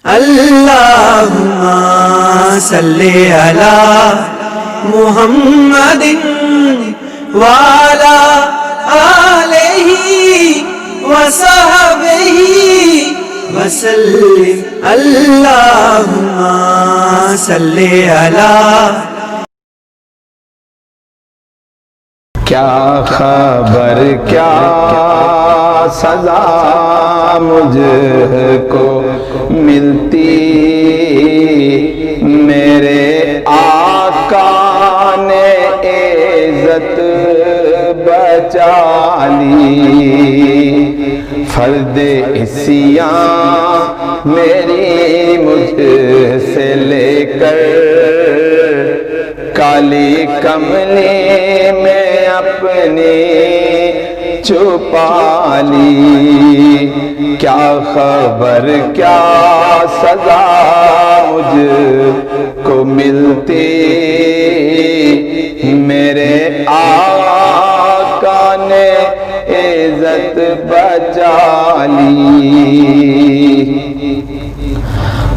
اللہم صلی علی محمد وعلی آلہ وصحبہ وسلم۔ اللہم صلی علی۔ کیا خبر کیا سزا مجھ کو ملتی، میرے آقا نے عزت بچا لی۔ فرد عصیان میری مجھ سے لے کر کالی کملی میں اپنی چھپا لی۔ کیا خبر کیا سزا مجھ کو ملتی، میرے آقا نے عزت بچا لی۔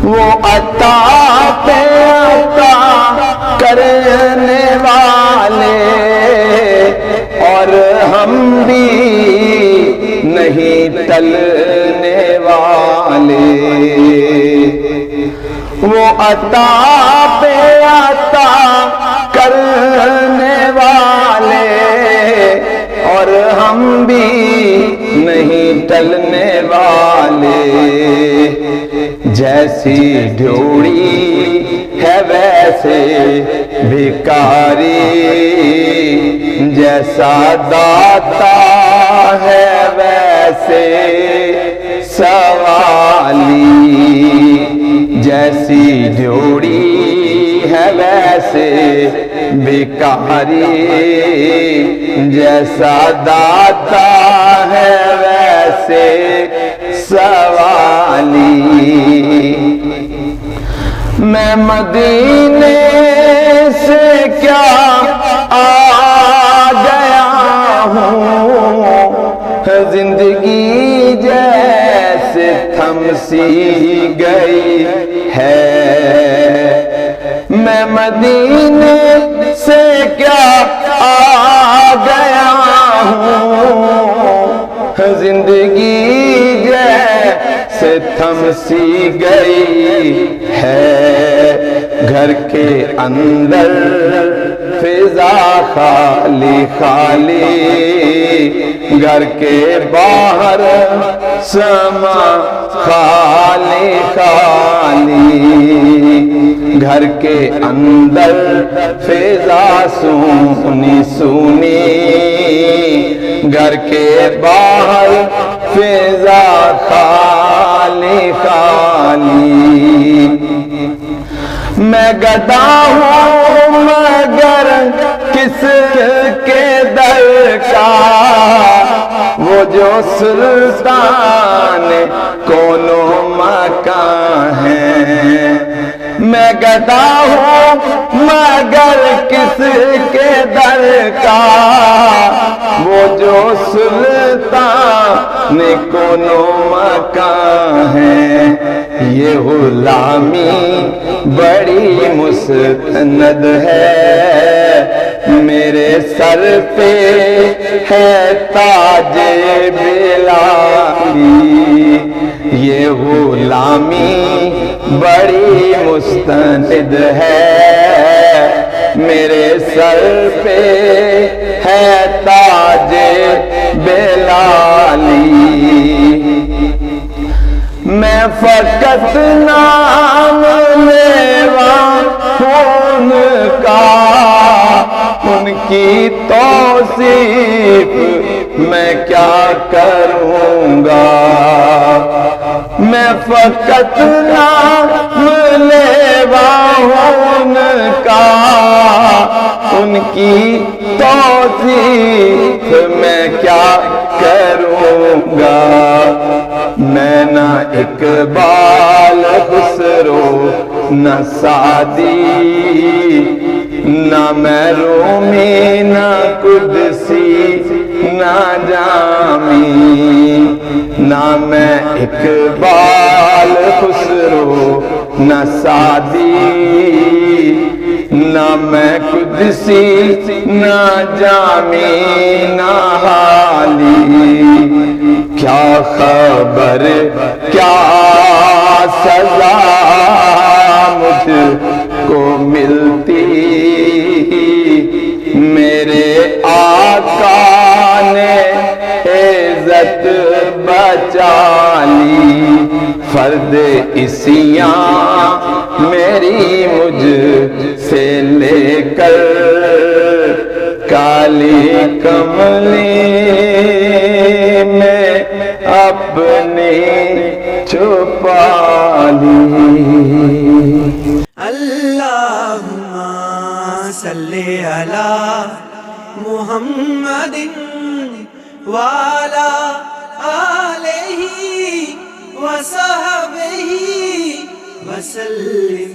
وہ عطا پہ عطا کرنے والے اور ہم بھی نہیں ٹلنے والے۔ وہ عطا پہ عطا کرنے والے اور ہم بھی نہیں ٹلنے والے۔ جیسی ڈھوڑی ہے ویسے بھکاری، جیسا داتا ہے ویسے سوالی۔ جیسی ڈھوڑی ہے ویسے بھکاری، جیسا داتا ہے ویسے سوالی۔ میں مدینے سے کیا آ گیا ہوں، زندگی جیسے تھم سی گئی ہے۔ میں مدینے سے کیا آ گیا ہوں، زندگی جیسے تھم سی گئی ہے۔ گھر کے اندر فضا خالی خالی، گھر کے باہر سما خالی خالی۔ گھر کے اندر فضا سونی سونی، گھر کے باہر فضا خالی خالی۔ میں گدا ہوں مگر کس کے در کا، وہ جو سلطان کونو مکان ہے۔ میں گدا ہوں مگر کس کے در کا، وہ جو سلطان کونو مکان ہے۔ یہ غلامی بڑی مستند ہے، میرے سر پہ ہے تاج بلالی۔ یہ غلامی بڑی مستند ہے، میرے سر پہ ہے تاج بلالی۔ میں فقط نام لیوا ان کا، ان کی توصیف میں کیا کروں گا۔ میں فقط نام لیوا ان کا، ان کی توصیف میں کیا کروں گا۔ میں نہ اقبال خسرو نہ سعدی، نہ میں رومی نہ قدسی نہ جامی، نہ میں اقبال خسرو نہ سعدی، نہ میں قدسی نہ جامی نہ حالی، کیا خبر کیا سزا مجھ کو ملتی، میرے آقا نے عزت بچا لی، فرد عصیاں میری مجھ سے لے کر کالی کملی میں اپنی چھپا لی۔ اللہم صلی علی محمد وعلی آلہ وصحبہ وسلم۔